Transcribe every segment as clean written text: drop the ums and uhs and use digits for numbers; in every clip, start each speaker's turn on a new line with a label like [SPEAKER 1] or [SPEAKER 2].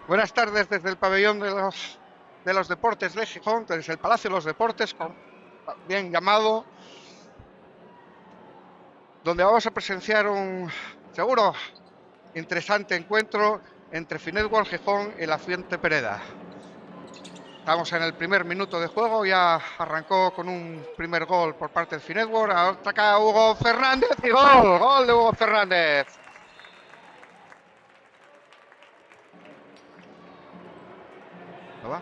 [SPEAKER 1] Buenas tardes desde el pabellón de los deportes de Gijón, desde el Palacio de los Deportes, bien llamado, donde vamos a presenciar un seguro interesante encuentro entre Finetworld Gijón y la Fuente Pereda. Estamos en el primer minuto de juego, ya arrancó con un primer gol por parte del Finetworld, ahora ataca Hugo Fernández y gol de Hugo Fernández. ¿No va?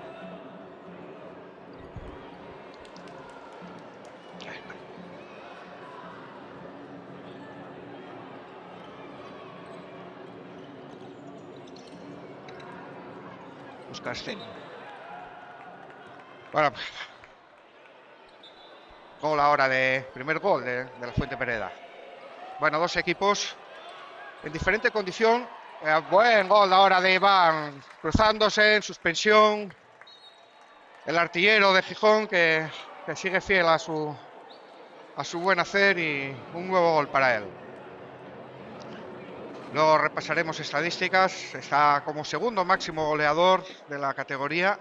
[SPEAKER 1] Busca escena. Bueno, gol ahora primer gol de la Fuente Pereda. Bueno, dos equipos en diferente condición. Buen gol ahora de Iván, cruzándose en suspensión. El artillero de Gijón que sigue fiel a su buen hacer y un nuevo gol para él. Luego repasaremos estadísticas. Está como segundo máximo goleador de la categoría.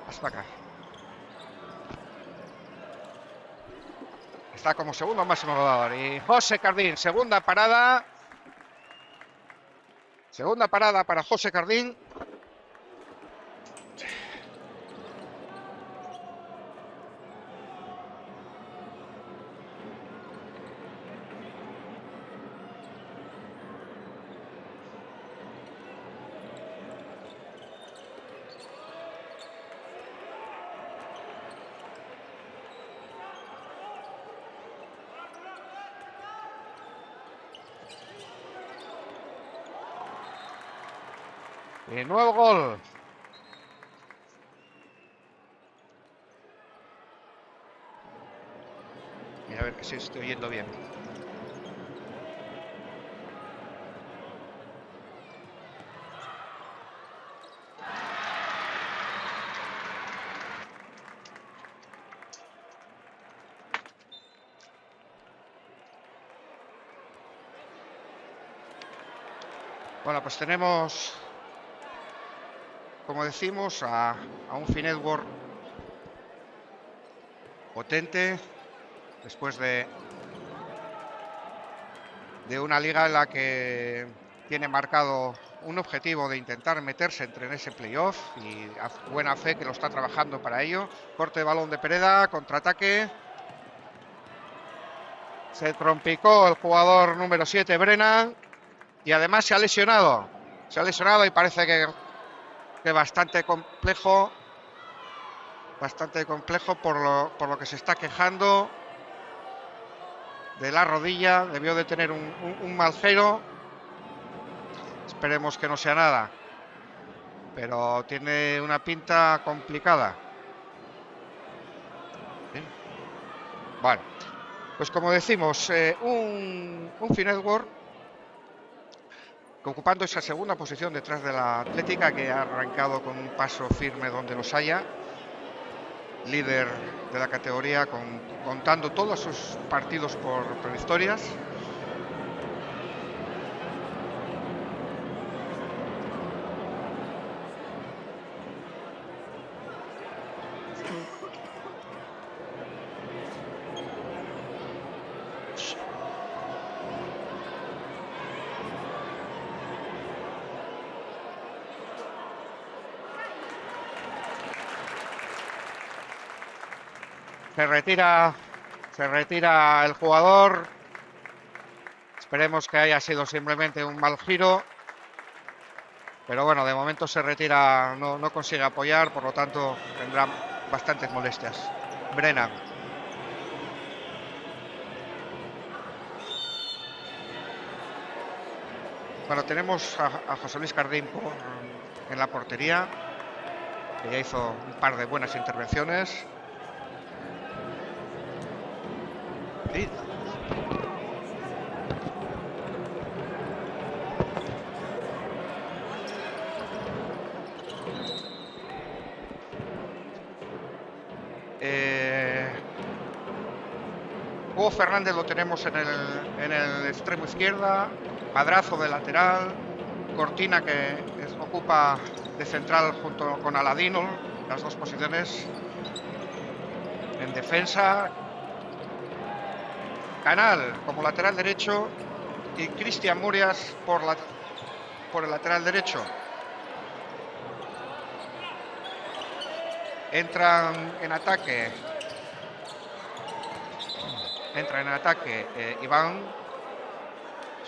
[SPEAKER 1] Hasta acá. Está como segundo máximo goleador. Y José Cardín, segunda parada. Segunda parada para José Cardín. Y nuevo gol. Y a ver que si estoy oyendo bien. Bueno, pues tenemos, como decimos, a un Finetworld potente después de una liga en la que tiene marcado un objetivo de intentar meterse en ese playoff y a buena fe que lo está trabajando para ello. Corte de balón de Pereda, contraataque. Se trompicó el jugador número 7, Brennan, y además se ha lesionado. Se ha lesionado y parece que bastante complejo por lo que se está quejando de la rodilla. Debió de tener un mal giro. Esperemos que no sea nada, pero tiene una pinta complicada. ¿Sí? Bueno, pues como decimos, un Finetworld ocupando esa segunda posición detrás de la Atlética, que ha arrancado con un paso firme donde los haya, líder de la categoría, contando todos sus partidos por victorias. Se retira el jugador. Esperemos que haya sido simplemente un mal giro. Pero bueno, de momento se retira, no consigue apoyar, por lo tanto tendrá bastantes molestias. Brennan. Bueno, tenemos a José Luis Cardín en la portería, que ya hizo un par de buenas intervenciones. Sí. Hugo Fernández lo tenemos en el extremo izquierda, Madrazo de lateral, Cortina que ocupa de central junto con Aladino, las dos posiciones en defensa, Canal como lateral derecho y Cristian Murias por el lateral derecho. Entra en ataque Iván,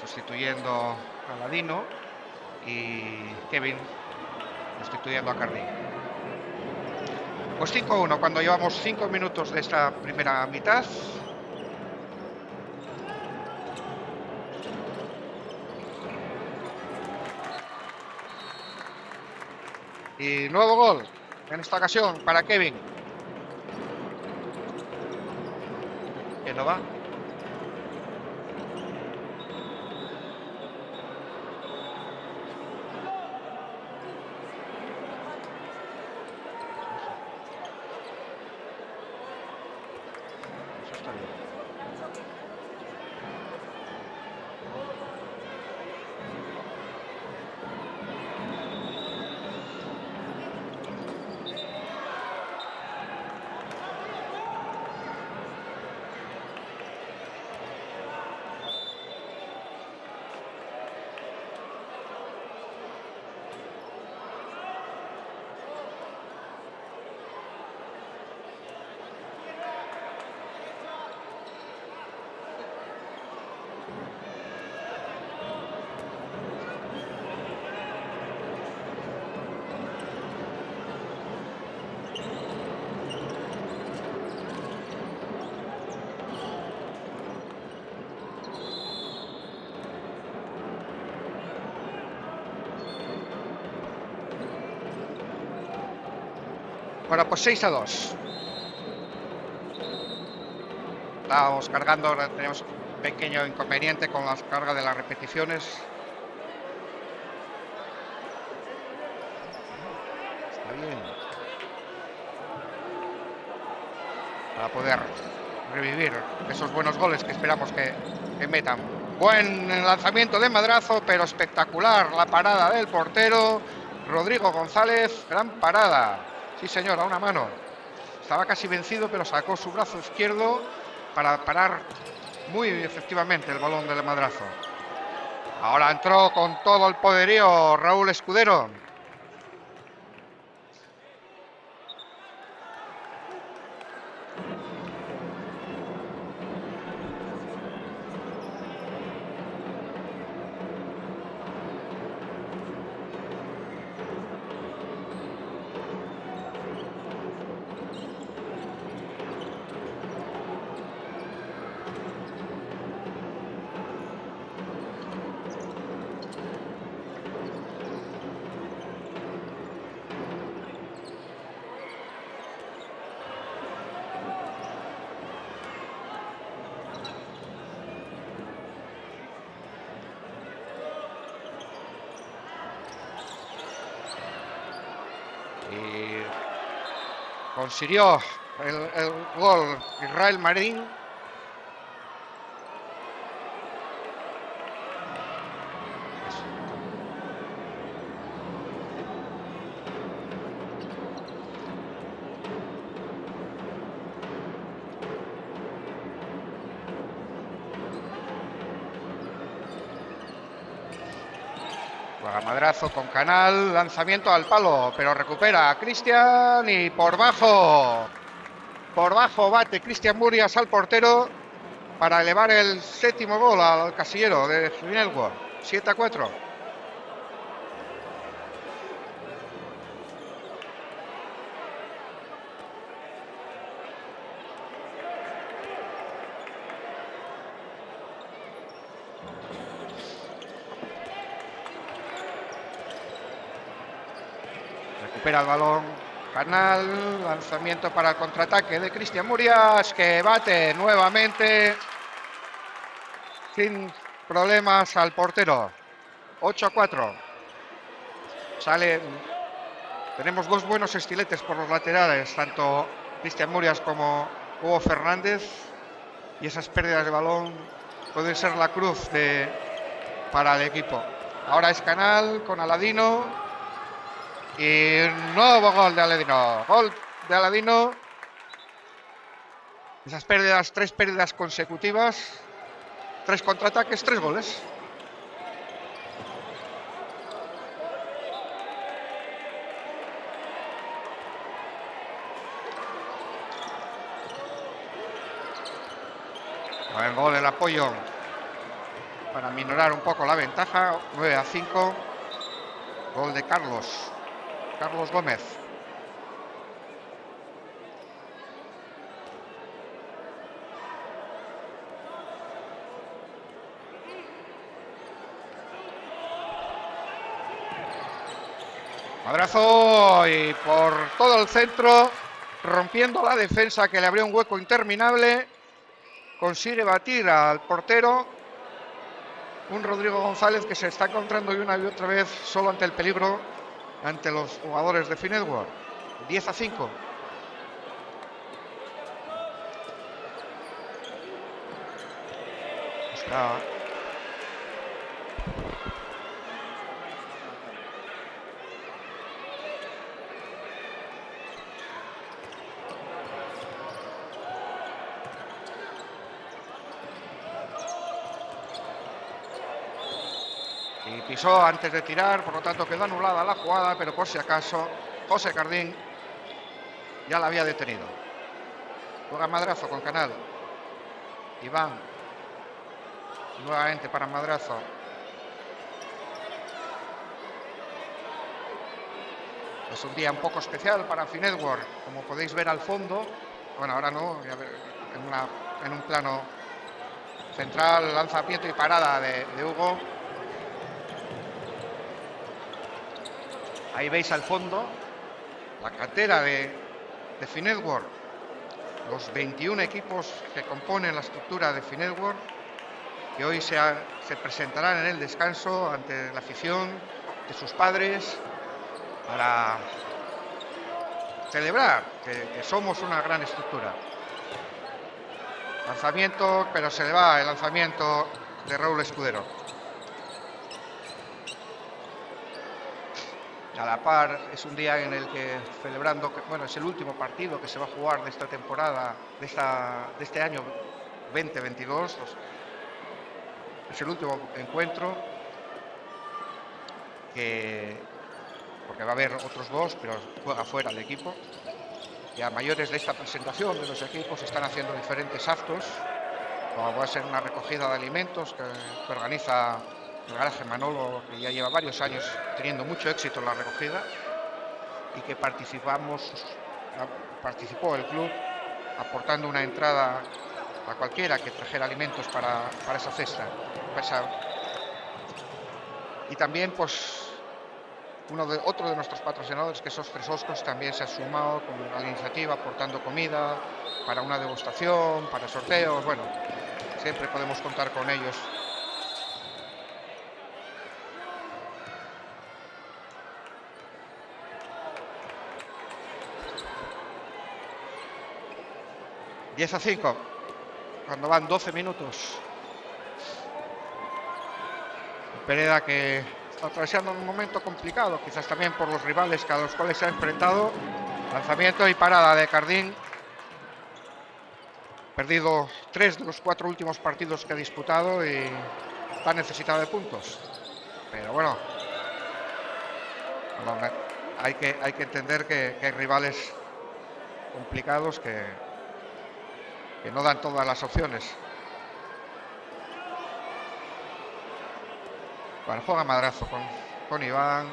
[SPEAKER 1] sustituyendo a Aladino, y Kevin sustituyendo a Cardí. Pues 5-1 cuando llevamos 5 minutos de esta primera mitad. Y nuevo gol, en esta ocasión para Kevin. Que no va. Eso está bien. Bueno, pues 6-2. Estábamos cargando, ahora tenemos un pequeño inconveniente con la carga de las repeticiones. Está bien. Para poder revivir esos buenos goles que esperamos que metan. Buen lanzamiento de Madrazo, pero espectacular la parada del portero Rodrigo González. Gran parada. Sí, señor, a una mano. Estaba casi vencido, pero sacó su brazo izquierdo para parar muy efectivamente el balón del Madrazo. Ahora entró con todo el poderío Raúl Escudero. Y consiguió el gol Israel Marín. Madrazo con Canal, lanzamiento al palo, pero recupera a Cristian y por bajo bate Cristian Murias al portero para elevar el séptimo gol al casillero de Finelgo, 7-4. Recupera el balón Canal, lanzamiento para el contraataque de Cristian Murias, que bate nuevamente sin problemas al portero. 8-4. Tenemos dos buenos estiletes por los laterales, tanto Cristian Murias como Hugo Fernández. y esas pérdidas de balón pueden ser la cruz para el equipo. Ahora es Canal con Aladino y nuevo gol de Aladino. Gol de Aladino. Esas pérdidas, 3 pérdidas consecutivas, 3 contraataques, 3 goles. Buen gol, el apoyo para minorar un poco la ventaja. 9-5. Gol de Carlos Gómez. Madrazo y por todo el centro, rompiendo la defensa que le abrió un hueco interminable, consigue batir al portero, un Rodrigo González que se está encontrando una y otra vez solo ante el peligro, ante los jugadores de Finetwork. 10-5. Busca y pisó antes de tirar, por lo tanto quedó anulada la jugada, pero por si acaso José Cardín ya la había detenido. Juega Madrazo con Canal. Iván nuevamente para Madrazo. Es un día un poco especial para Finetwork, como podéis ver al fondo. Bueno, ahora no, en un plano central, lanzamiento y parada de Hugo. Ahí veis al fondo la cantera de Finetwork, los 21 equipos que componen la estructura de Finetwork, que hoy se presentarán en el descanso ante la afición de sus padres para celebrar que somos una gran estructura. Lanzamiento, pero se le va el lanzamiento de Raúl Escudero. A la par, es un día en el que celebrando, bueno, es el último partido que se va a jugar de esta temporada, de este año 2022. Es el último encuentro, porque va a haber otros 2, pero juega fuera el equipo. Y a mayores de esta presentación de los equipos están haciendo diferentes actos, como va a ser una recogida de alimentos que organiza el garaje Manolo, que ya lleva varios años teniendo mucho éxito en la recogida, y que participó el club aportando una entrada a cualquiera que trajera alimentos para esa cesta. Y también, pues, otro de nuestros patrocinadores, que es Ostres Oscos, también se ha sumado a la iniciativa aportando comida para una degustación, para sorteos. Bueno, siempre podemos contar con ellos. (10-5) cuando van 12 minutos. Pereda, que está atravesando un momento complicado, quizás también por los rivales a los cuales se ha enfrentado. Lanzamiento y parada de Cardín. Perdido 3 de los 4 últimos partidos que ha disputado y está necesitado de puntos. Pero bueno, hay que entender que hay rivales complicados que no dan todas las opciones. Bueno, juega Madrazo con Iván.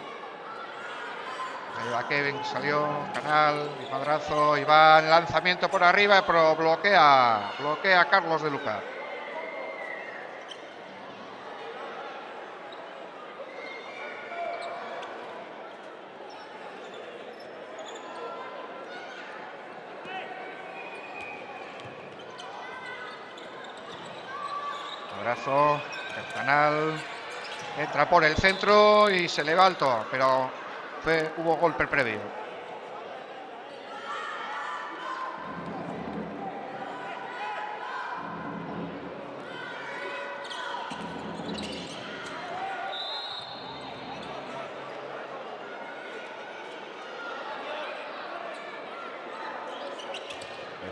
[SPEAKER 1] Ayuda a Kevin, salió, Canal, y Madrazo, Iván, lanzamiento por arriba, pero bloquea a Carlos de Luca. Madrazo, el Canal, entra por el centro y se eleva alto, pero hubo golpe previo.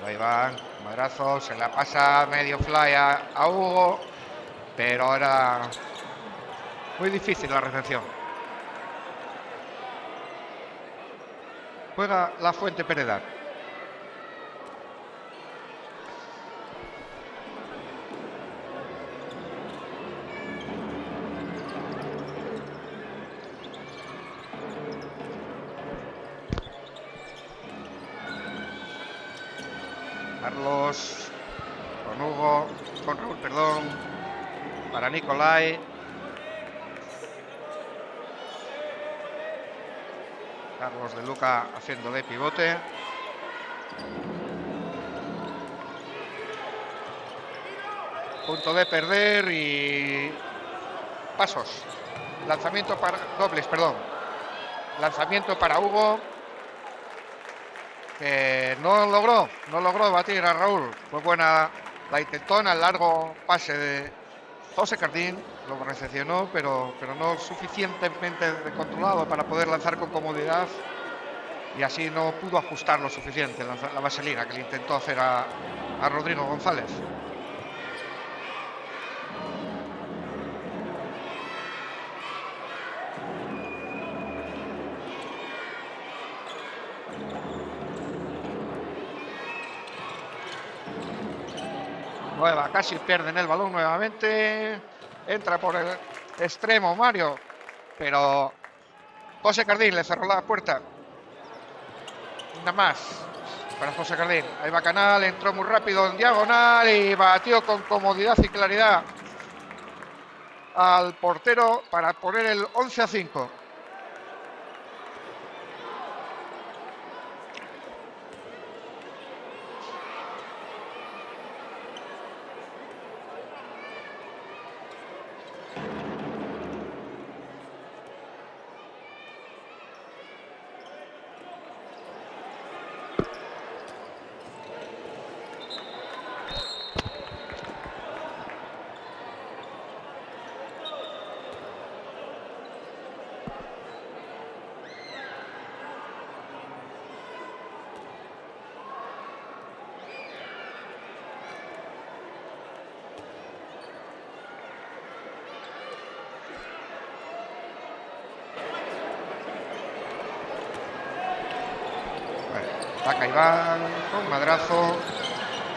[SPEAKER 1] Ahí van, madrazo, se la pasa medio fly a Hugo, pero era muy difícil la recepción. Juega la Fuente Pereda. Carlos con Hugo, con Raúl, perdón, para Nicolai. Carlos de Luca haciendo de pivote. Punto de perder y pasos. Lanzamiento para dobles, perdón. Lanzamiento para Hugo, que no logró batir a Raúl. Fue buena la intentona, el largo pase de José Cardín, lo recepcionó, pero no suficientemente controlado para poder lanzar con comodidad, y así no pudo ajustar lo suficiente la vaselina que le intentó hacer a Rodrigo González. Nueva, casi pierden el balón nuevamente. Entra por el extremo Mario, pero José Cardín le cerró la puerta. Nada más para José Cardín. Ahí va Canal, entró muy rápido en diagonal y batió con comodidad y claridad al portero para poner el 11-5. Ataca Iván con madrazo.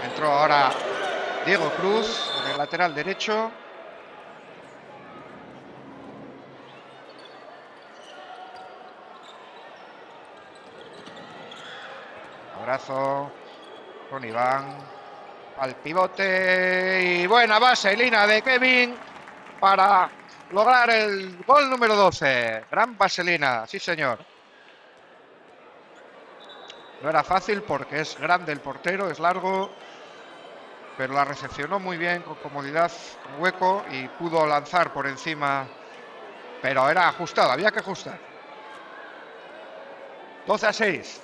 [SPEAKER 1] Entró ahora Diego Cruz en el lateral derecho. Abrazo con Iván al pivote y buena vaselina de Kevin para lograr el gol número 12. Gran vaselina, sí señor. No era fácil porque es grande el portero, es largo, pero la recepcionó muy bien, con comodidad, con hueco, y pudo lanzar por encima, pero era ajustado, había que ajustar. 12-6.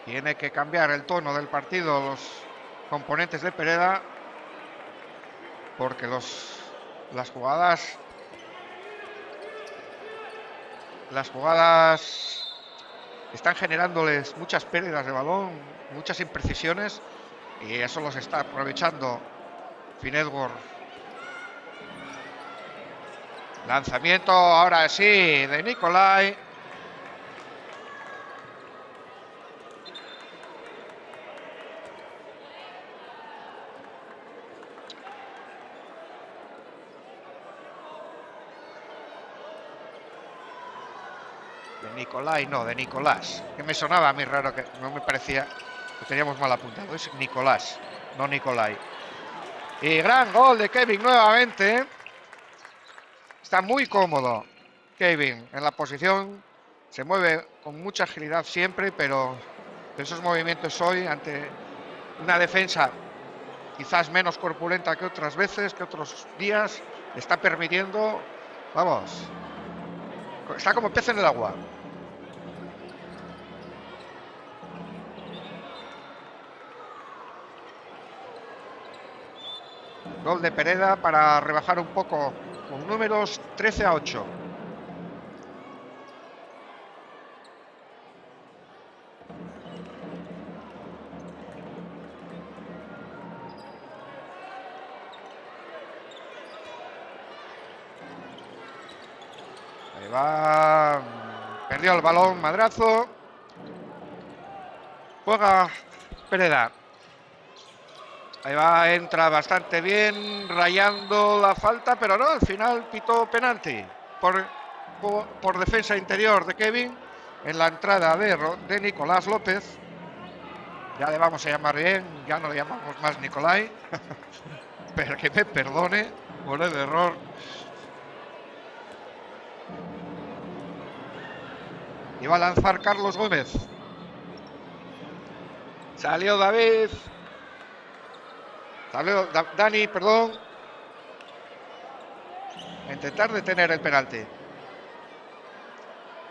[SPEAKER 1] Tiene que cambiar el tono del partido los componentes de Pereda, porque las jugadas están generándoles muchas pérdidas de balón, muchas imprecisiones, y eso los está aprovechando Finedgor. Lanzamiento ahora sí de Nicolai. De Nicolai, no, de Nicolás. Que me sonaba a mí raro, que no me parecía que teníamos mal apuntado. Es Nicolás, no Nicolai. Y gran gol de Kevin nuevamente. Está muy cómodo Kevin en la posición. Se mueve con mucha agilidad siempre, pero esos movimientos hoy ante una defensa quizás menos corpulenta que otras veces, que otros días, está permitiendo, vamos, está como pez en el agua. Gol de Pereda para rebajar un poco con números 13-8. Ahí va. Perdió el balón, madrazo. Juega Pereda. Ahí va, entra bastante bien, rayando la falta, pero no, al final pitó penalti por defensa interior de Kevin en la entrada de Nicolás López. Ya le vamos a llamar bien, ya no le llamamos más Nicolai, pero que me perdone por el error. Iba a lanzar Carlos Gómez. Salió David. Salió Dani, perdón. A intentar detener el penalti.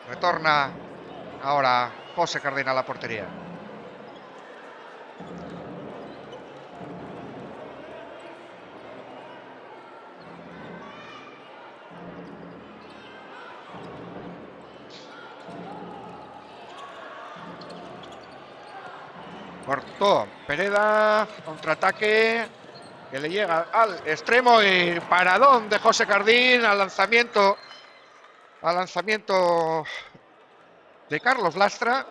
[SPEAKER 1] Retorna ahora José Cardín a la portería. Cortó Pereda, contraataque que le llega al extremo y paradón de José Cardín al lanzamiento de Carlos Lastra,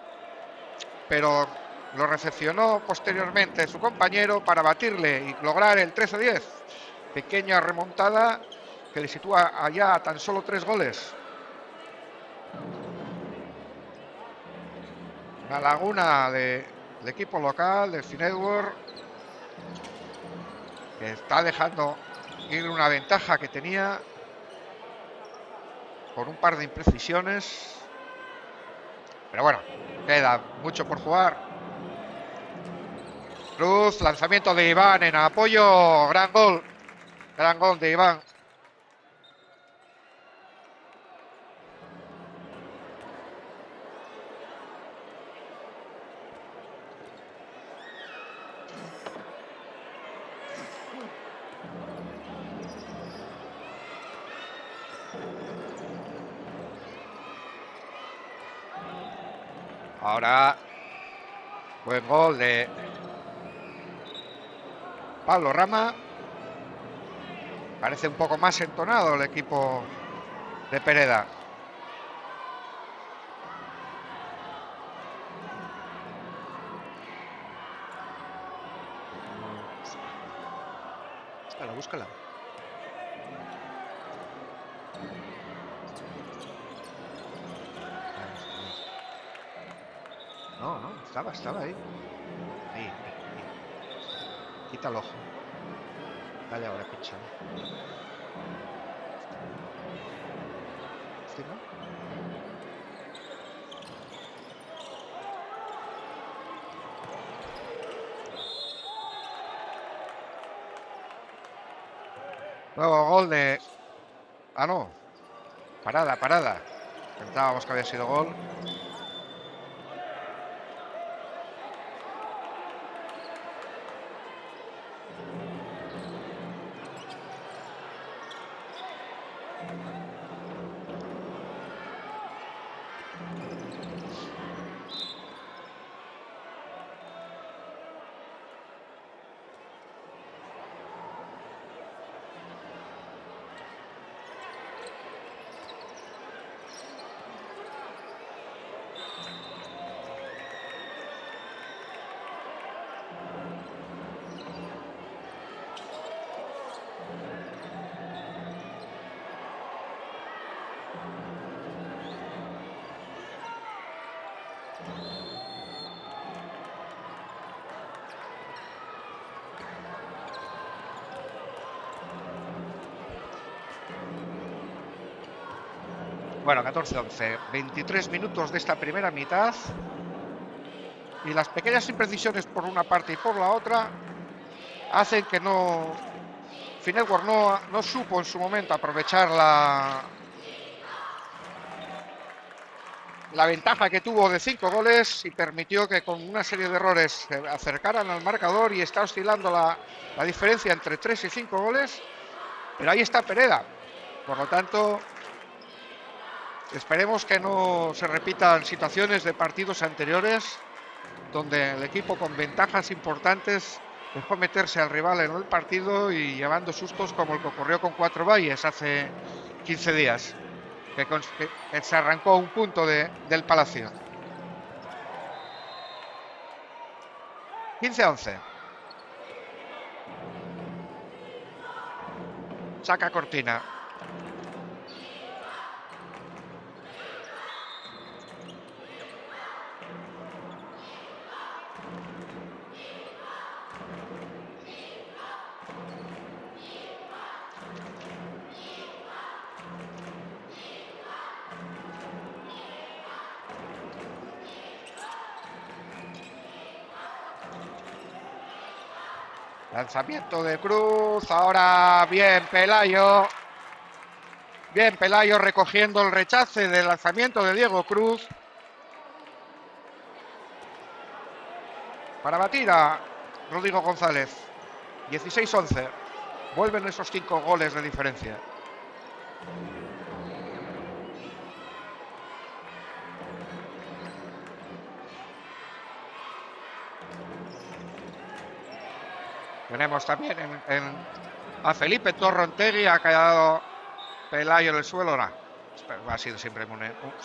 [SPEAKER 1] pero lo recepcionó posteriormente su compañero para batirle y lograr el 13-10. Pequeña remontada que le sitúa allá a tan solo 3 goles. La laguna del equipo local del Finetwork, que está dejando ir una ventaja que tenía por un par de imprecisiones, pero bueno, queda mucho por jugar. Cruz, lanzamiento de Iván en apoyo, gran gol de Iván. Ahora, buen gol de Pablo Rama. Parece un poco más entonado el equipo de Pereda. Búscala. No, estaba ahí. Ahí. Quita el ojo. Dale ahora, pincha. ¿Sí, no? Nuevo gol de... Ah, no. Parada. Pensábamos que había sido gol. Bueno, 14-11, 23 minutos de esta primera mitad y las pequeñas imprecisiones por una parte y por la otra hacen que Finetwork no supo en su momento aprovechar la ventaja que tuvo de 5 goles y permitió que con una serie de errores se acercaran al marcador y está oscilando la diferencia entre 3 y 5 goles, pero ahí está Pereda. Por lo tanto, esperemos que no se repitan situaciones de partidos anteriores donde el equipo con ventajas importantes dejó meterse al rival en el partido y llevando sustos como el que ocurrió con Cuatro Valles hace 15 días. que se arrancó un punto del Palacio. 15-11. Saca Cortina. Lanzamiento de Cruz. Ahora bien Pelayo. Bien Pelayo recogiendo el rechace del lanzamiento de Diego Cruz. Para batir a Rodrigo González. 16-11. Vuelven esos 5 goles de diferencia. Tenemos también a Felipe Torrontegui. Ha quedado Pelayo en el suelo. Ha sido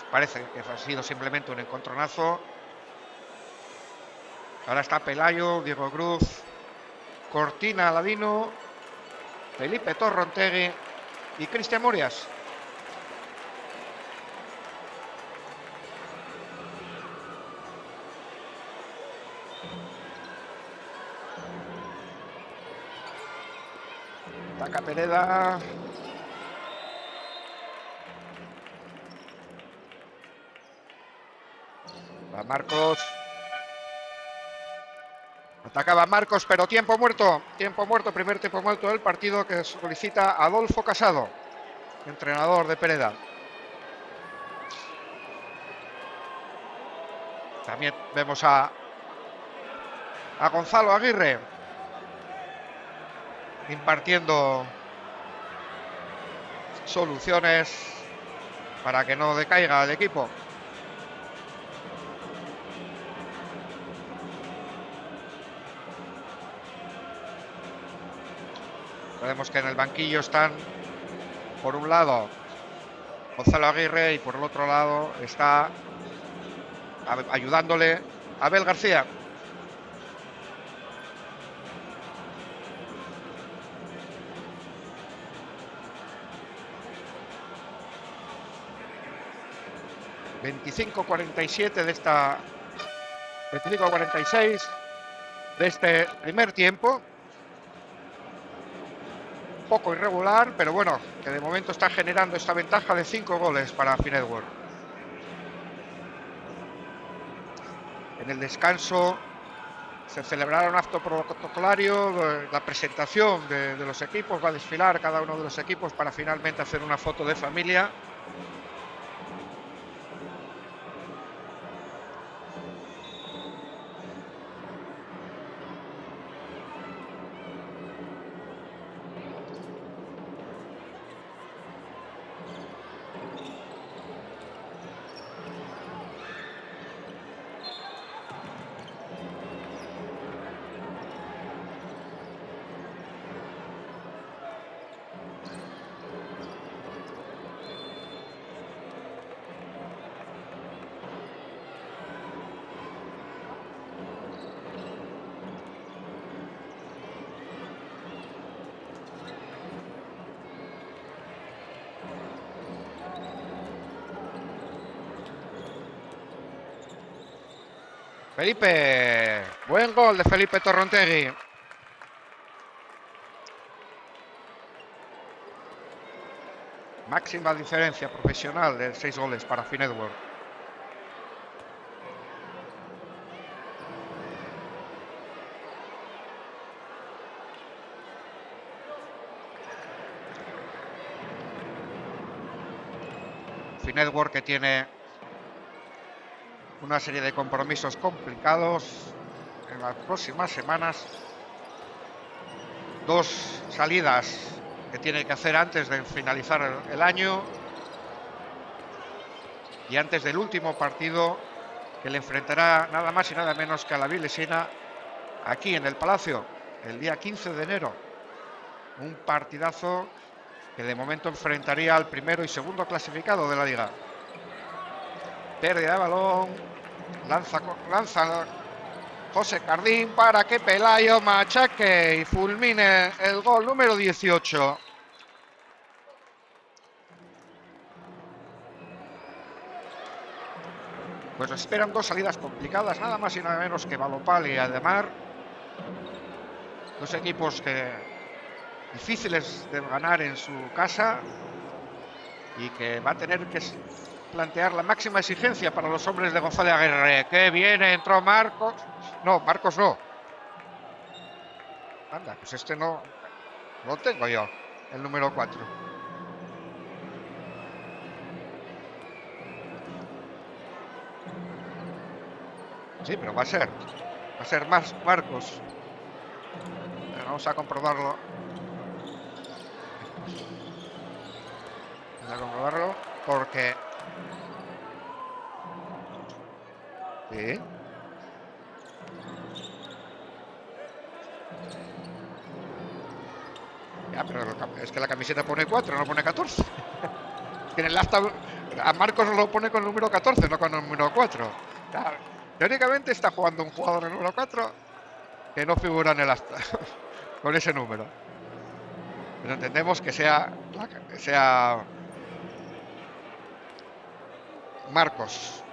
[SPEAKER 1] parece que ha sido simplemente un encontronazo. Ahora está Pelayo, Diego Cruz, Cortina Ladino, Felipe Torrontegui y Cristian Murias. Ataca Pereda. Va Marcos. Atacaba Marcos, pero tiempo muerto. Tiempo muerto, primer tiempo muerto del partido que solicita Adolfo Casado, entrenador de Pereda. También vemos a Gonzalo Aguirre impartiendo soluciones para que no decaiga el equipo. Vemos que en el banquillo están, por un lado, Gonzalo Aguirre y por el otro lado está ayudándole Abel García. ...25-47 de esta... 25-46 de este primer tiempo. Poco irregular, pero bueno, que de momento está generando esta ventaja de 5 goles para Finetwork. En el descanso se celebrará un acto protocolario, la presentación de los equipos, va a desfilar cada uno de los equipos para finalmente hacer una foto de familia. Felipe, buen gol de Felipe Torrontegui. Máxima diferencia profesional de 6 goles para Finetwork. Finetwork que tiene una serie de compromisos complicados en las próximas semanas. 2 salidas que tiene que hacer antes de finalizar el año y antes del último partido que le enfrentará nada más y nada menos que a la Vilesina aquí en el Palacio el día 15 de enero. Un partidazo que de momento enfrentaría al primero y segundo clasificado de la liga. Pérdida de balón, lanza José Cardín para que Pelayo machaque y fulmine el gol número 18. Pues nos esperan dos salidas complicadas, nada más y nada menos que Valopal y Ademar. Dos equipos difíciles de ganar en su casa y que va a tener que plantear la máxima exigencia para los hombres de González Aguirre. ¡Qué bien entró Marcos! No, Marcos no. Anda, pues este no lo tengo yo, el número 4. Sí, pero va a ser más Marcos. Vamos a comprobarlo. Vamos a comprobarlo porque... Sí. Ya, pero es que la camiseta pone 4, no pone 14. En el acta a Marcos lo pone con el número 14, no con el número 4. Claro, teóricamente está jugando un jugador el número 4 que no figura en el acta con ese número. Pero entendemos que sea Marcos.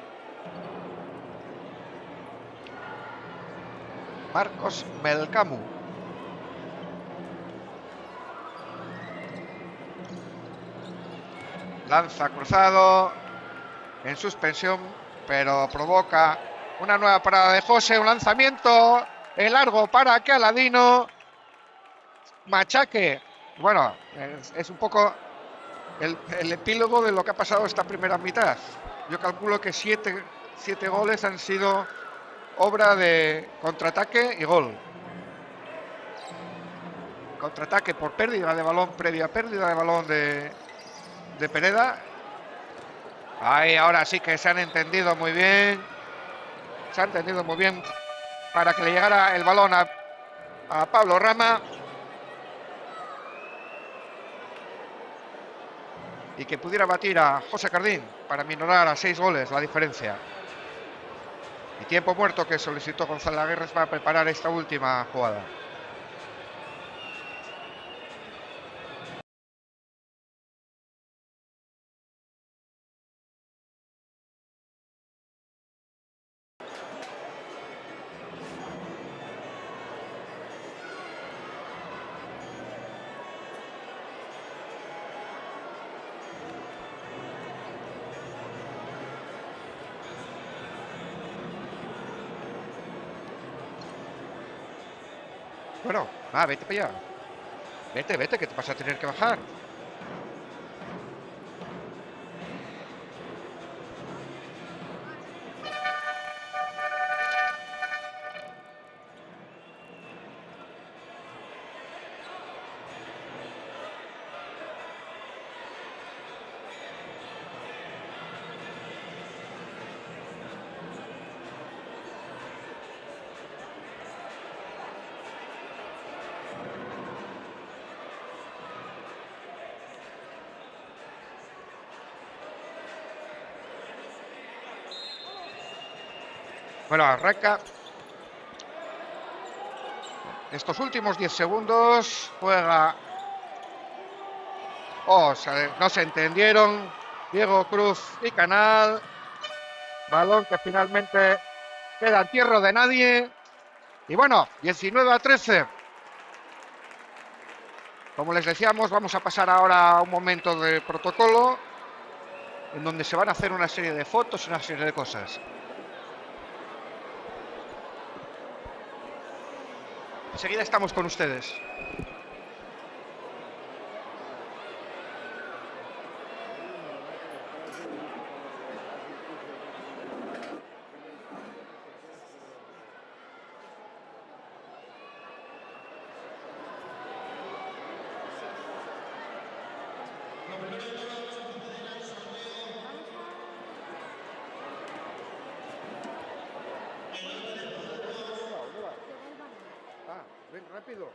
[SPEAKER 1] Marcos Melcamu. Lanza cruzado en suspensión, pero provoca una nueva parada de José, un lanzamiento en largo para que Aladino machaque. Bueno, es un poco el epílogo de lo que ha pasado esta primera mitad. Yo calculo que siete goles han sido obra de contraataque y gol. Contraataque por pérdida de balón, previa pérdida de balón de Pereda. Ahí ahora sí que se han entendido muy bien. Se ha entendido muy bien para que le llegara el balón a Pablo Rama. Y que pudiera batir a José Cardín para minorar a 6 goles la diferencia. Y tiempo muerto que solicitó Gonzalo Aguirre para preparar esta última jugada. Bueno, vete para allá. Vete, que te vas a tener que bajar. Bueno, arranca. Estos últimos 10 segundos juega... no se entendieron Diego Cruz y Canal. Balón que finalmente queda en tierra de nadie. Y bueno, 19-13. Como les decíamos, vamos a pasar ahora a un momento de protocolo en donde se van a hacer una serie de fotos y una serie de cosas. Enseguida estamos con ustedes. Ven rápido.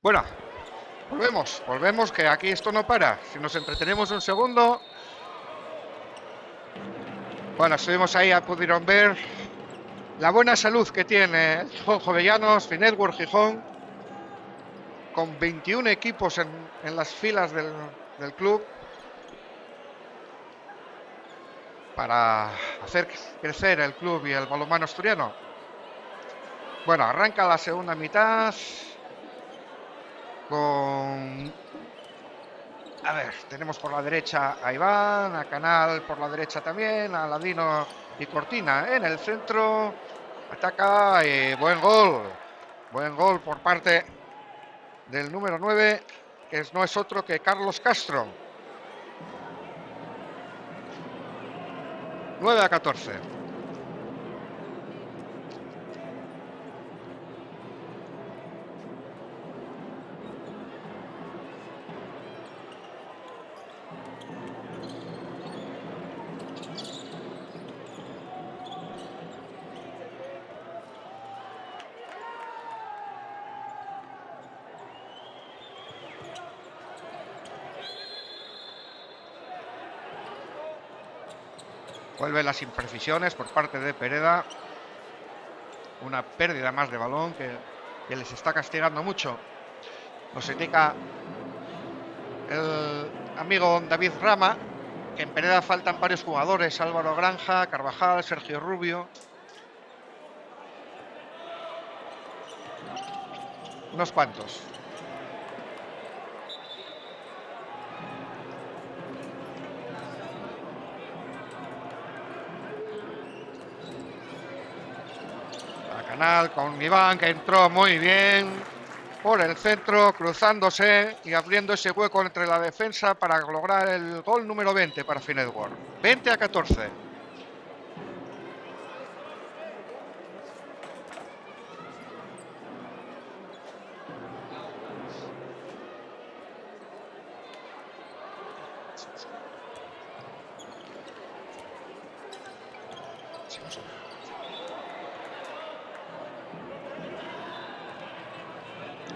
[SPEAKER 1] Bueno, volvemos, que aquí esto no para. Si nos entretenemos un segundo. Bueno, estuvimos ahí, pudieron ver la buena salud que tiene el Jovellanos Finetwork Gijón, con 21 equipos en las filas del club, para hacer crecer el club y el balonmano asturiano. Bueno, arranca la segunda mitad con A ver, tenemos por la derecha a Iván, a Canal por la derecha también, a Ladino y Cortina en el centro. Ataca y buen gol. Buen gol por parte del número 9, que no es otro que Carlos Castro. 9-14. Vuelven las imprecisiones por parte de Pereda. Una pérdida más de balón que les está castigando mucho. Nos indica el amigo David Rama que en Pereda faltan varios jugadores. Álvaro Granja, Carvajal, Sergio Rubio. Unos cuantos. Canal con Iván, que entró muy bien por el centro, cruzándose y abriendo ese hueco entre la defensa para lograr el gol número 20 para Finetwork. 20-14.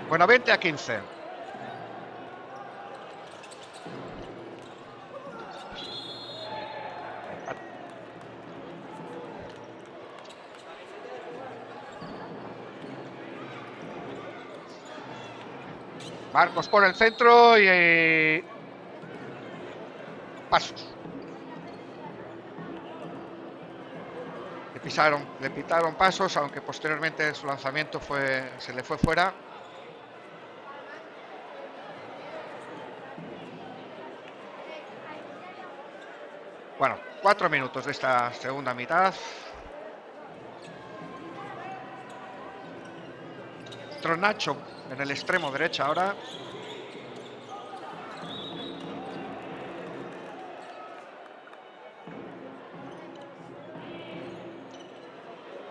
[SPEAKER 1] Bueno, 20-15. Marcos por el centro y pasos. Le pitaron pasos, aunque posteriormente su lanzamiento se le fue fuera. Bueno, 4 minutos de esta segunda mitad. Entró Nacho en el extremo derecho ahora.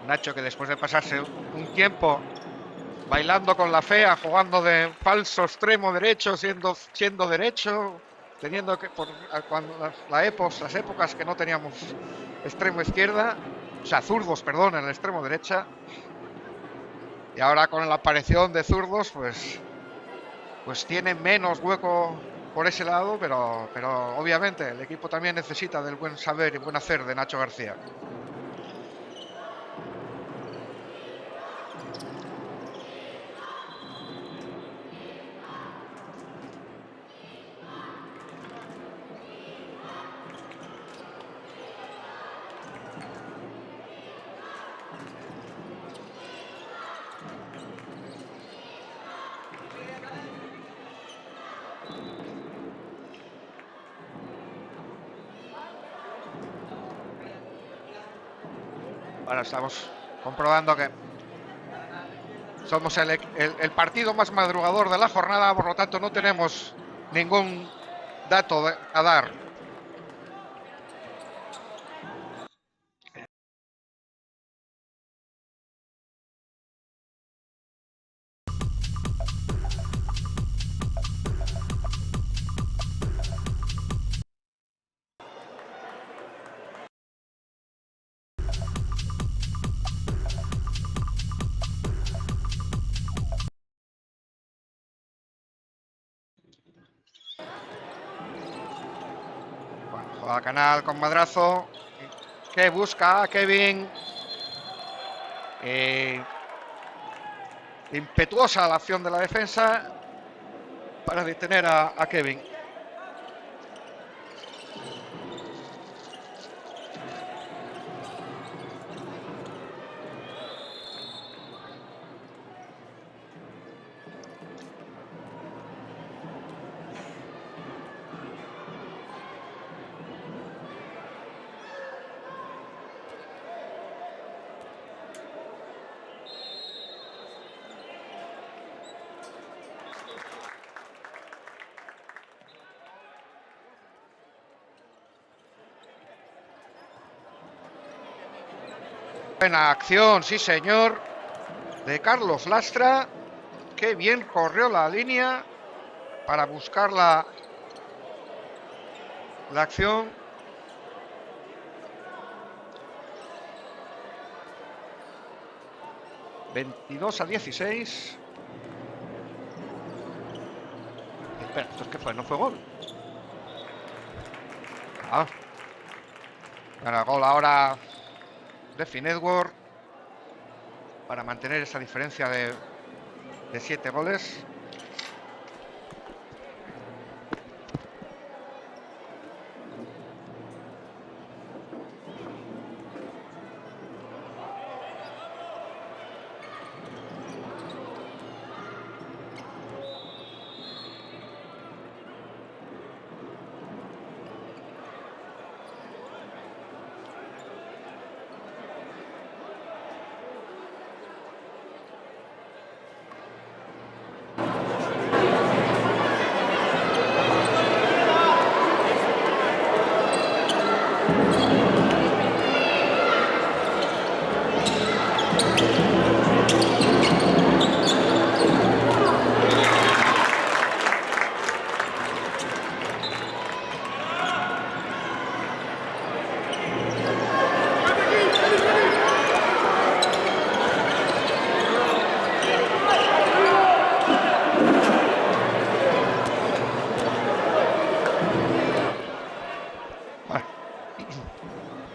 [SPEAKER 1] Nacho, que después de pasarse un tiempo bailando con la fea, jugando de falso extremo derecho, siendo derecho, teniendo que cuando las épocas que no teníamos extremo izquierda, o sea, zurdos, perdón, en el extremo derecha. Y ahora con la aparición de zurdos, pues tiene menos hueco por ese lado, pero obviamente el equipo también necesita del buen saber y buen hacer de Nacho García. Ahora estamos comprobando que somos el partido más madrugador de la jornada, por lo tanto no tenemos ningún dato a dar. Bueno, juega Canal con madrazo, que busca a Kevin. Impetuosa la acción de la defensa para detener a Kevin. Buena acción, sí señor, de Carlos Lastra. Qué bien corrió la línea para buscar la acción. (22-16). Espera, ¿esto qué fue? ¿No fue gol? Ah. Bueno, gol ahora de Finetwork para mantener esa diferencia de 7 goles.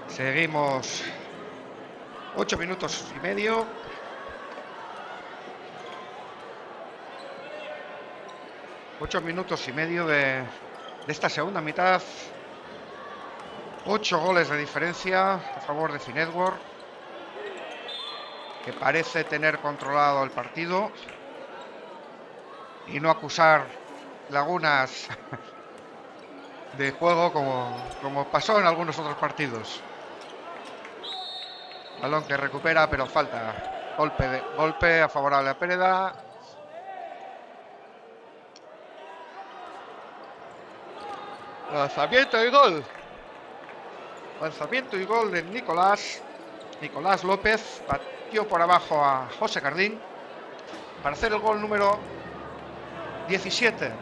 [SPEAKER 1] Seguimos 8 minutos y medio. De esta segunda mitad. 8 goles de diferencia a favor de Finetwork, que parece tener controlado el partido y no acusar lagunas de juego como pasó en algunos otros partidos. Balón que recupera, pero falta. Golpe a favorable a Pereda. Lanzamiento y gol. Lanzamiento y gol de Nicolás López. Batió por abajo a José Cardín para hacer el gol número 17.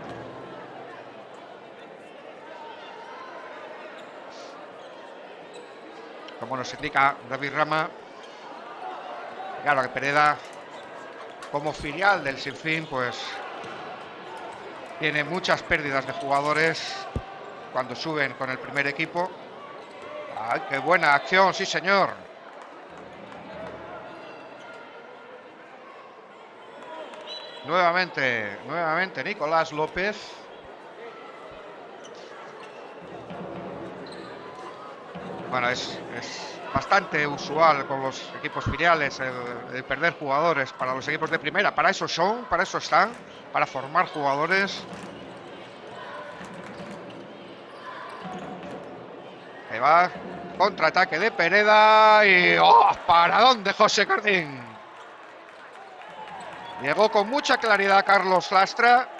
[SPEAKER 1] Como nos indica David Rama, claro que Pereda, como filial del Sinfín, pues tiene muchas pérdidas de jugadores cuando suben con el primer equipo. ¡Ay, qué buena acción! ¡Sí, señor! Nuevamente Nicolás López. Bueno, es bastante usual con los equipos filiales el perder jugadores para los equipos de primera. Para eso están, para formar jugadores. Ahí va, contraataque de Pereda y paradón de José Cardín. Llegó con mucha claridad Carlos Lastra.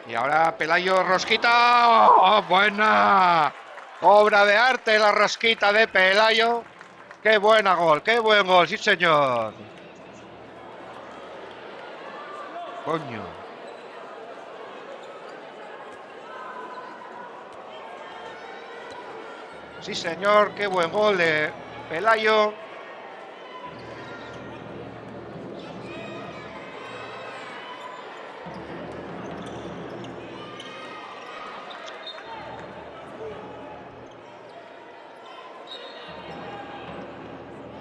[SPEAKER 1] Y ahora Pelayo, rosquita. ¡Buena! Obra de arte la rosquita de Pelayo. ¡Qué buen gol! ¡Sí, señor! Coño. Sí, señor, qué buen gol de Pelayo.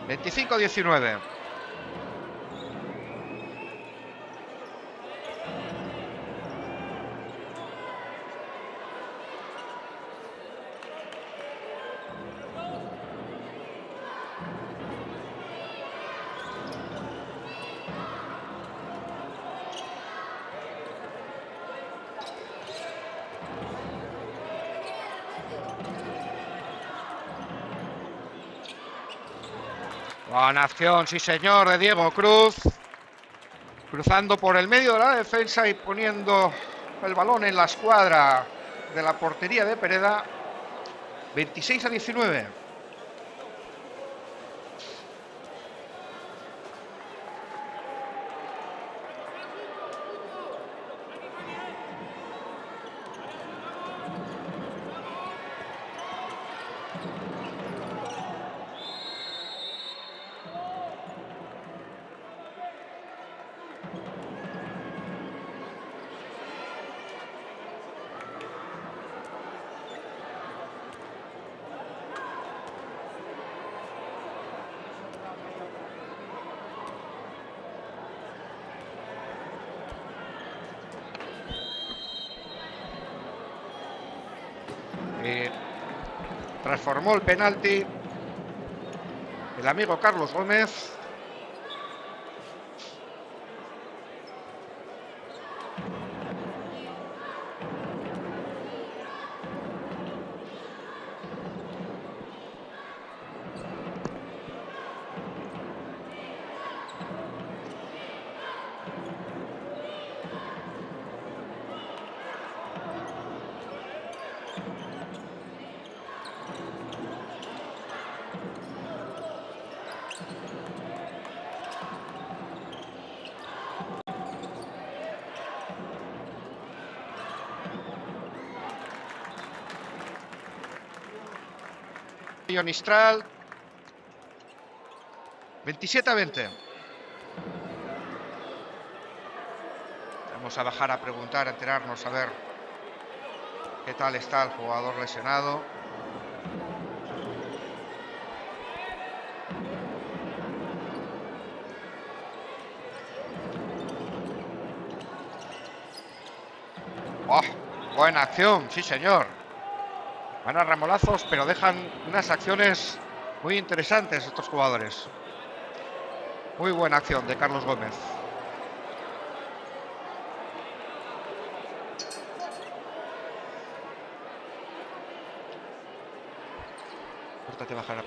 [SPEAKER 1] (25-19). Buena acción, sí señor, de Diego Cruz. Cruzando por el medio de la defensa y poniendo el balón en la escuadra de la portería de Pereda. 26-19. Transformó el penalti el amigo Carlos Gómez. Mistral, 27-20. Vamos a bajar a preguntar, a enterarnos, a ver qué tal está el jugador lesionado. ¡Oh! Buena acción, sí señor. Van a ramolazos, pero dejan unas acciones muy interesantes estos jugadores. Muy buena acción de Carlos Gómez. Pórtate bajar a...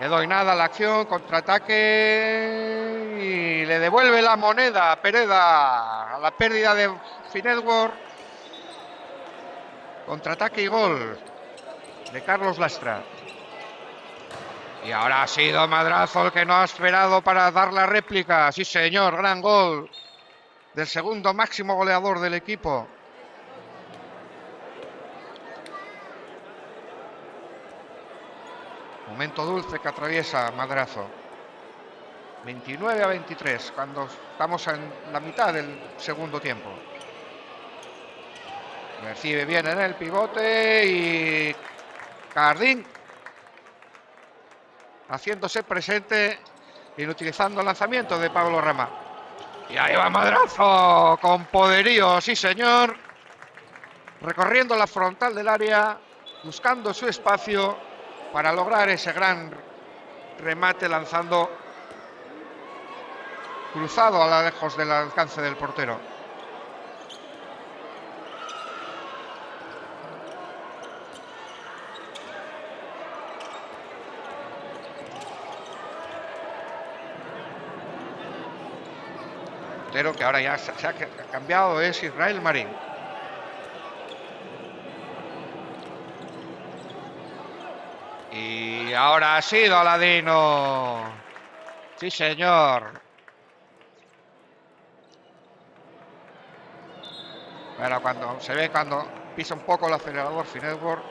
[SPEAKER 1] Le doy nada a la acción, contraataque y le devuelve la moneda a Pereda a la pérdida de Finedworth. Contraataque y gol de Carlos Lastra. Y ahora ha sido Madrazo el que no ha esperado para dar la réplica. Sí señor, gran gol del segundo máximo goleador del equipo. Momento dulce que atraviesa Madrazo. 29-23, cuando estamos en la mitad del segundo tiempo. Recibe bien en el pivote y Cardín haciéndose presente, inutilizando el lanzamiento de Pablo Rama. Y ahí va Madrazo con poderío, sí señor. Recorriendo la frontal del área, buscando su espacio para lograr ese gran remate, lanzando cruzado a lo lejos del alcance del portero. Portero que ahora ya se ha cambiado es Israel Marín. Y ahora ha sido Aladino. Sí, señor. Pero cuando se ve, cuando pisa un poco el acelerador Finetwork,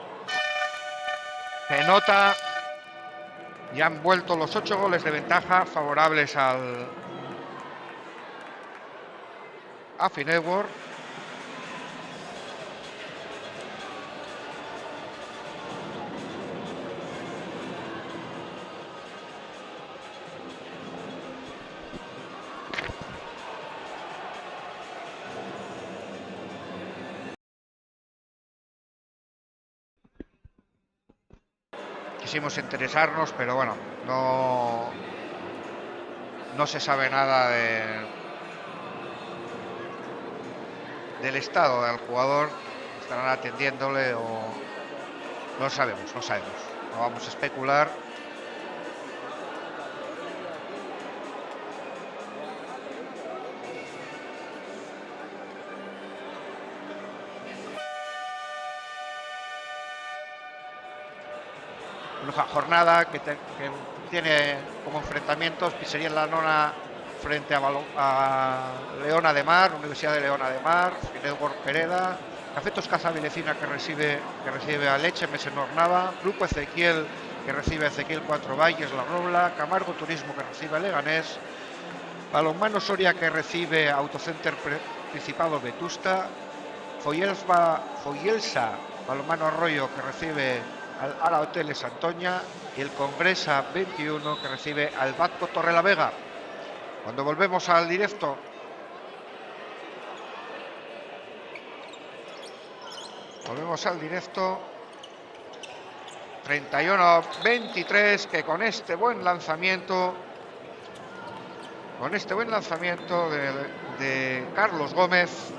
[SPEAKER 1] se nota. Y han vuelto los 8 goles de ventaja favorables a Finetwork. Quisimos interesarnos, pero bueno, no se sabe nada del estado del jugador. Estarán atendiéndole o no sabemos. No vamos a especular. Una jornada que tiene como enfrentamientos Pizzería en la Nona frente a Leona de Mar, Universidad de Leona de Mar, Finetwork Pereda, Cafetos Casa Vilecina que recibe a Leche Mesenornava, Grupo Ezequiel que recibe a Ezequiel Cuatro Valles La Robla, Camargo Turismo que recibe a Leganés, Balonmano Soria que recibe a Autocenter Principado Vetusta, Foyelsa Balonmano Arroyo que recibe al Ara Hoteles Antoña y el Congresa 21 que recibe al Batco Torrelavega. Cuando volvemos al directo, volvemos al directo 31-23, que con este buen lanzamiento de Carlos Gómez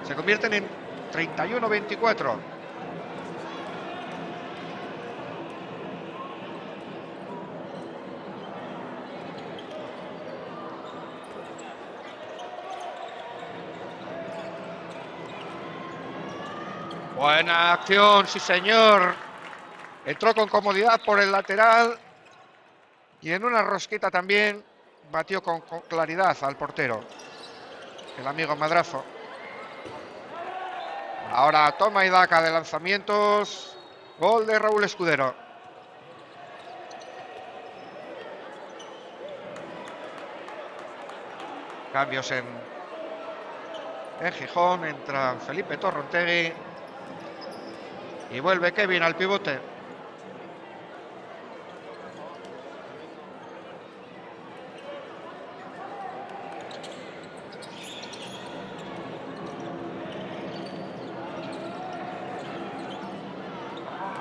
[SPEAKER 1] se convierten en 31-24. Buena acción, sí señor. Entró con comodidad por el lateral y en una rosquita también batió con claridad al portero, el amigo Madrazo. Ahora toma y daca de lanzamientos. Gol de Raúl Escudero. Cambios en Gijón. Entra Felipe Torrontegui y vuelve Kevin al pivote.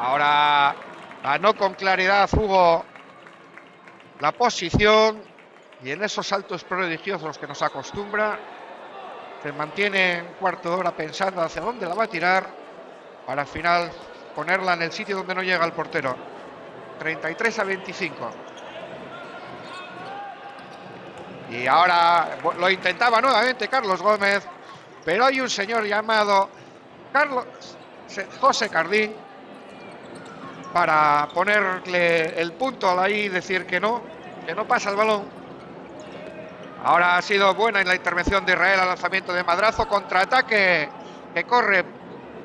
[SPEAKER 1] Ahora ganó con claridad Hugo la posición y en esos saltos prodigiosos que nos acostumbra se mantiene un cuarto de hora pensando hacia dónde la va a tirar para al final ponerla en el sitio donde no llega el portero. 33-25. Y ahora lo intentaba nuevamente Carlos Gómez, pero hay un señor llamado José Cardín para ponerle el punto ahí y decir que no pasa el balón. Ahora ha sido buena en la intervención de Israel al lanzamiento de Madrazo, contraataque que corre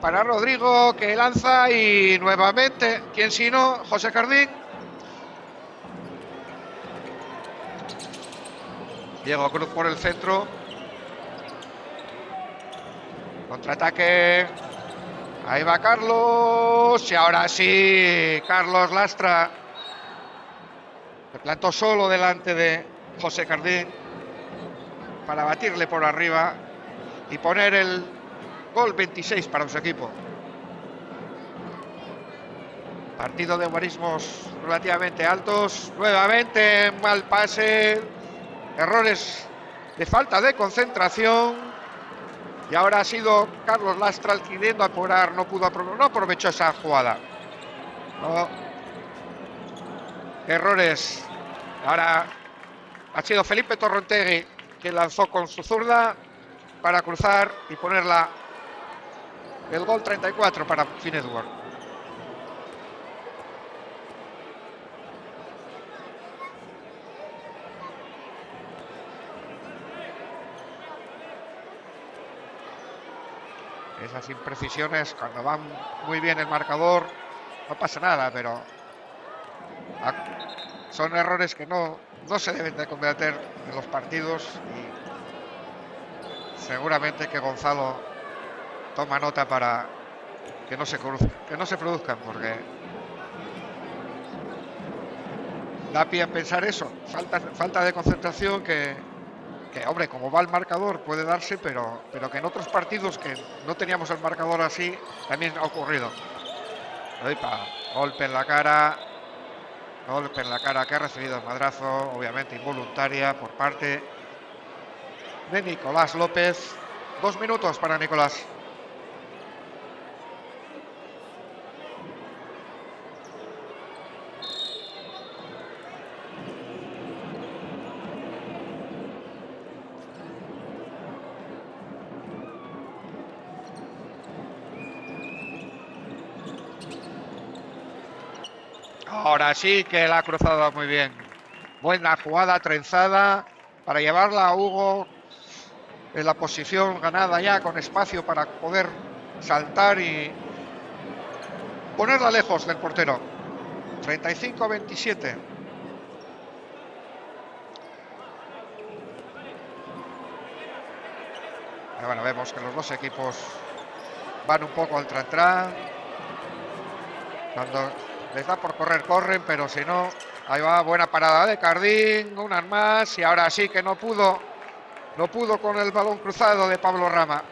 [SPEAKER 1] para Rodrigo, que lanza y nuevamente, ¿quién sino? José Cardín. Diego Cruz por el centro. Contraataque. Ahí va Carlos. Y ahora sí, Carlos Lastra se plantó solo delante de José Cardín para batirle por arriba y poner el gol 26 para su equipo. Partido de guarismos relativamente altos. Nuevamente mal pase. Errores de falta de concentración. Y ahora ha sido Carlos Lastra queriendo apurar. No aprovechó esa jugada. No. Errores. Ahora ha sido Felipe Torrontegui que lanzó con su zurda para cruzar y ponerla el gol 34 para Finetwork. Esas imprecisiones, cuando van muy bien el marcador, no pasa nada, pero son errores que no se deben de cometer en los partidos, y seguramente que Gonzalo toma nota para que no se produzcan, porque da pie a pensar eso, falta de concentración que, hombre, como va el marcador puede darse, pero que en otros partidos que no teníamos el marcador así, también ha ocurrido. Golpe en la cara que ha recibido el madrazo, obviamente involuntaria por parte de Nicolás López. 2 minutos para Nicolás. Ahora sí que la ha cruzado muy bien. Buena jugada trenzada para llevarla a Hugo en la posición ganada ya, con espacio para poder saltar y ponerla lejos del portero. 35-27. Bueno, vemos que los dos equipos van un poco al tra-tra. Cuando les da por correr, corren, pero si no, ahí va, buena parada de Cardín, unas más, y ahora sí que no pudo con el balón cruzado de Pablo Rama.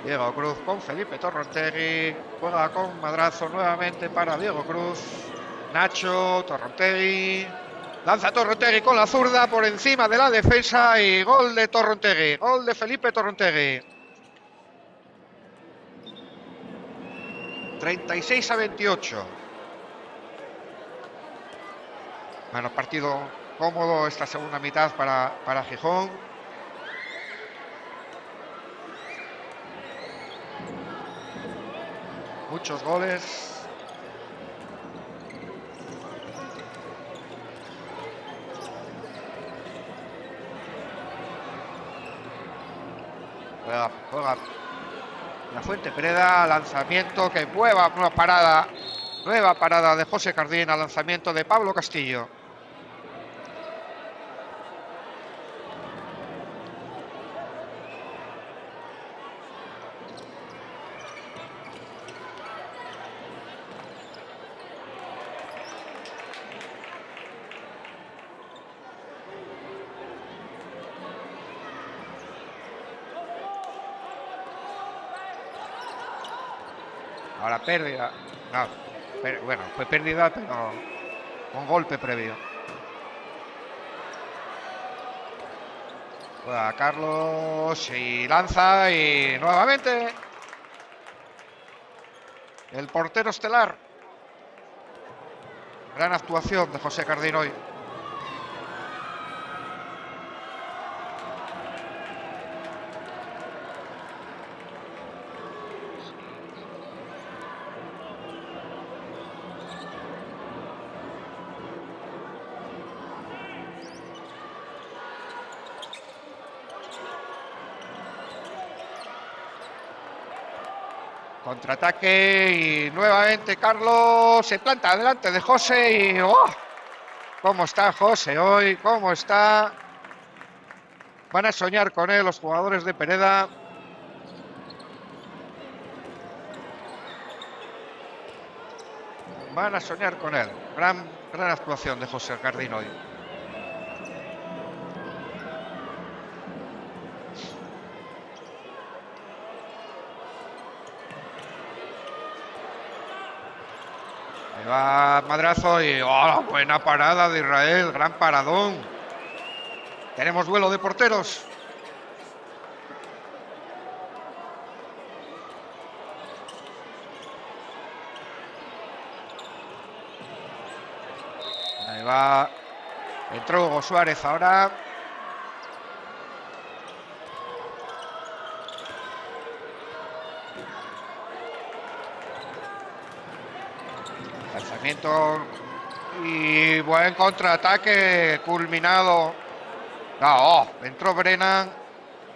[SPEAKER 1] Diego Cruz con Felipe Torrontegui, juega con madrazo nuevamente para Diego Cruz. Nacho, Torrontegui, lanza Torrontegui con la zurda por encima de la defensa y gol de Torrontegui, gol de Felipe Torrontegui. 36-28. Bueno, partido cómodo esta segunda mitad para Gijón. Muchos goles. Juega la Fuente Pereda, lanzamiento que nueva parada de José Cardín al lanzamiento de Pablo Castillo. Ahora pérdida. No, bueno, fue pérdida, pero con golpe previo. Juega Carlos y lanza y nuevamente el portero estelar. Gran actuación de José Cardín hoy. Contraataque y nuevamente Carlos se planta delante de José y ¡oh! ¿Cómo está José hoy? ¿Cómo está? Van a soñar con él los jugadores de Pereda. Van a soñar con él. Gran actuación de José Cardín hoy. Ahí va madrazo y ¡oh! Buena parada de Israel, gran paradón. Tenemos duelo de porteros. Ahí va. Entró Hugo Suárez ahora. Lanzamiento y buen contraataque culminado. No, entró Brennan,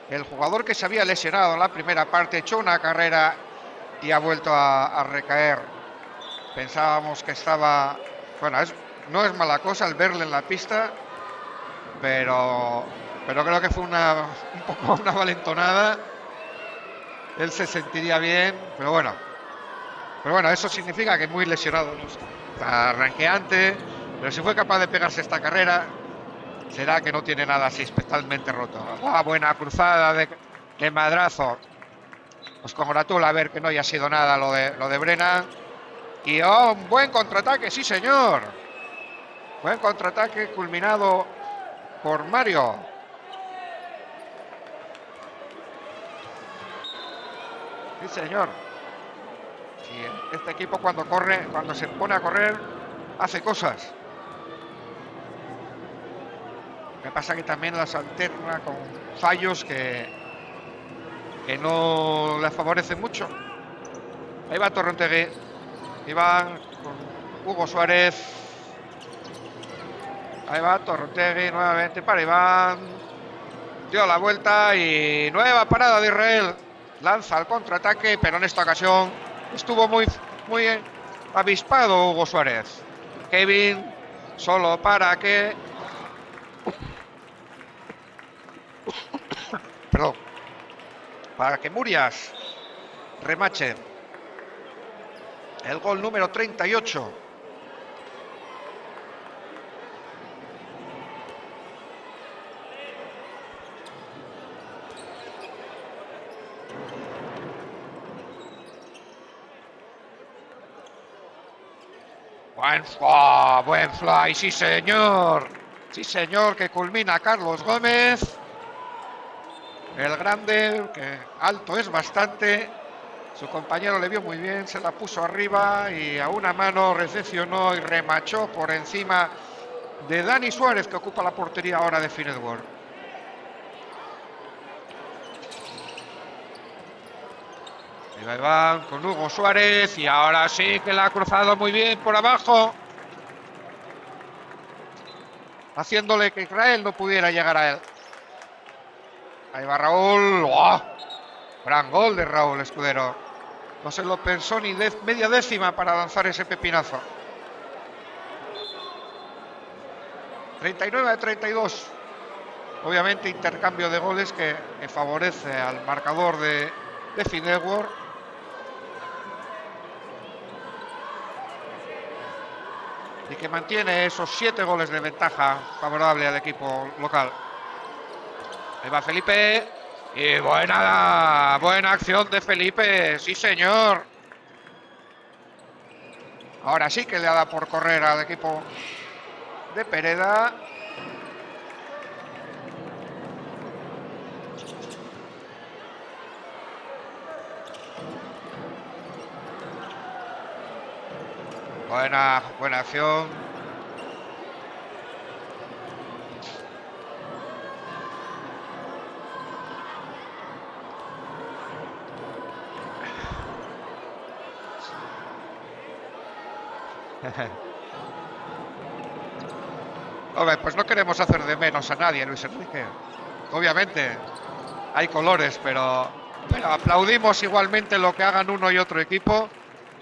[SPEAKER 1] el jugador que se había lesionado en la primera parte, echó una carrera y ha vuelto a recaer. Pensábamos que estaba... Bueno, no es mala cosa el verle en la pista, pero creo que fue un poco una valentonada. Él se sentiría bien, pero bueno, eso significa que muy lesionado no está ranqueante, pero si fue capaz de pegarse esta carrera, será que no tiene nada así especialmente roto. Buena cruzada de madrazo. Nos congratula ver que no haya sido nada lo de Brennan. Y un buen contraataque, sí señor. Buen contraataque culminado por Mario. Sí señor. Sí, este equipo cuando se pone a correr, hace cosas. Lo que pasa que también las alterna con fallos que no le favorecen mucho. Ahí va Torrontegui. Iván con Hugo Suárez. Ahí va Torrontegui nuevamente para Iván. Dio la vuelta y nueva parada de Israel. Lanza el contraataque, pero en esta ocasión estuvo muy avispado Hugo Suárez. Kevin solo para que... Perdón. Para que Murias remache el gol número 38. Buen fly, sí señor. Sí señor, que culmina Carlos Gómez. El grande, que alto es bastante. Su compañero le vio muy bien, se la puso arriba y a una mano recepcionó y remachó por encima de Dani Suárez, que ocupa la portería ahora de Finedworld. Ahí van con Hugo Suárez y ahora sí que la ha cruzado muy bien por abajo, haciéndole que Israel no pudiera llegar a él. Ahí va Raúl. ¡Oh! Gran gol de Raúl Escudero. No se lo pensó ni media décima para lanzar ese pepinazo. 39-32. Obviamente intercambio de goles que favorece al marcador de Finedworld. Y que mantiene esos 7 goles de ventaja favorable al equipo local. Ahí va Felipe. Y buena acción de Felipe. Sí, señor. Ahora sí que le ha dado por correr al equipo de Pereda. Buena acción. Hombre, pues no queremos hacer de menos a nadie, Luis Enrique. Obviamente hay colores, pero aplaudimos igualmente lo que hagan uno y otro equipo.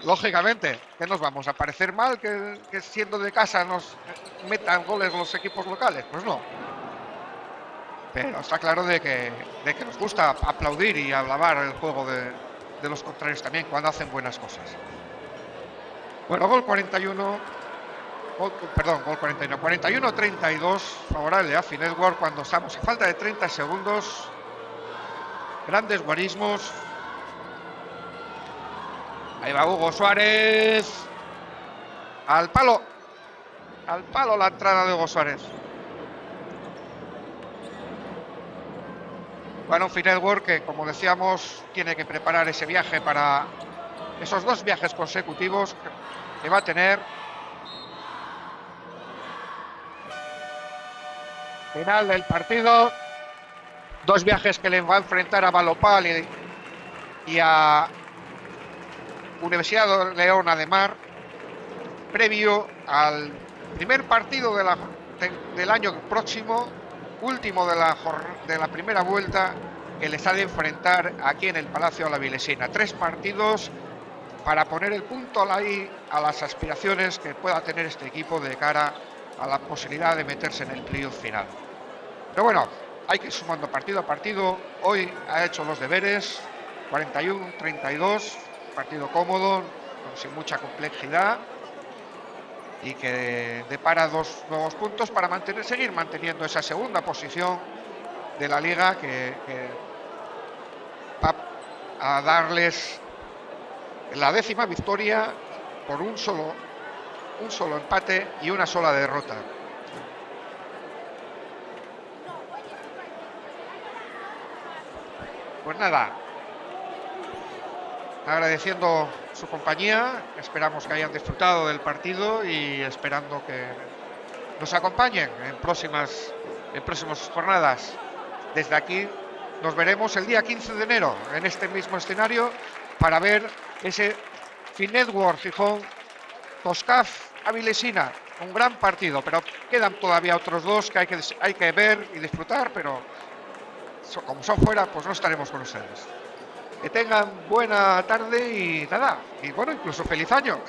[SPEAKER 1] Lógicamente, ¿qué nos vamos a parecer mal que siendo de casa nos metan goles los equipos locales? Pues no. Pero está claro de que nos gusta aplaudir y alabar el juego de los contrarios también cuando hacen buenas cosas. Bueno, gol 41. Gol 41. 41-32, favorable a Finedworld cuando estamos a falta de 30 segundos. Grandes guarismos. Ahí va Hugo Suárez. Al palo la entrada de Hugo Suárez. Bueno, Finedworld que, como decíamos, tiene que preparar ese viaje para esos 2 viajes consecutivos que va a tener. Final del partido. 2 viajes que le va a enfrentar a Valopal y a Universidad de León de Mar. previo al primer partido del año próximo, último de la primera vuelta, que les ha de enfrentar aquí en el Palacio Avilesina. 3 partidos para poner el punto ahí a las aspiraciones que pueda tener este equipo de cara a la posibilidad de meterse en el playoff final. Pero bueno, hay que ir sumando partido a partido. Hoy ha hecho los deberes, 41-32, partido cómodo, sin mucha complejidad, y que depara 2 nuevos puntos para seguir manteniendo esa segunda posición de la liga, que va a darles la 10ª victoria por un solo empate y una sola derrota. Pues nada, agradeciendo su compañía, esperamos que hayan disfrutado del partido y esperando que nos acompañen en próximas jornadas. Desde aquí nos veremos el día 15 de enero en este mismo escenario para ver ese Finetwork Gijón Toscaf Avilesina, un gran partido, pero quedan todavía otros 2 que hay que ver y disfrutar, pero como son fuera, pues no estaremos con ustedes. Que tengan buena tarde y nada, y bueno, incluso feliz año.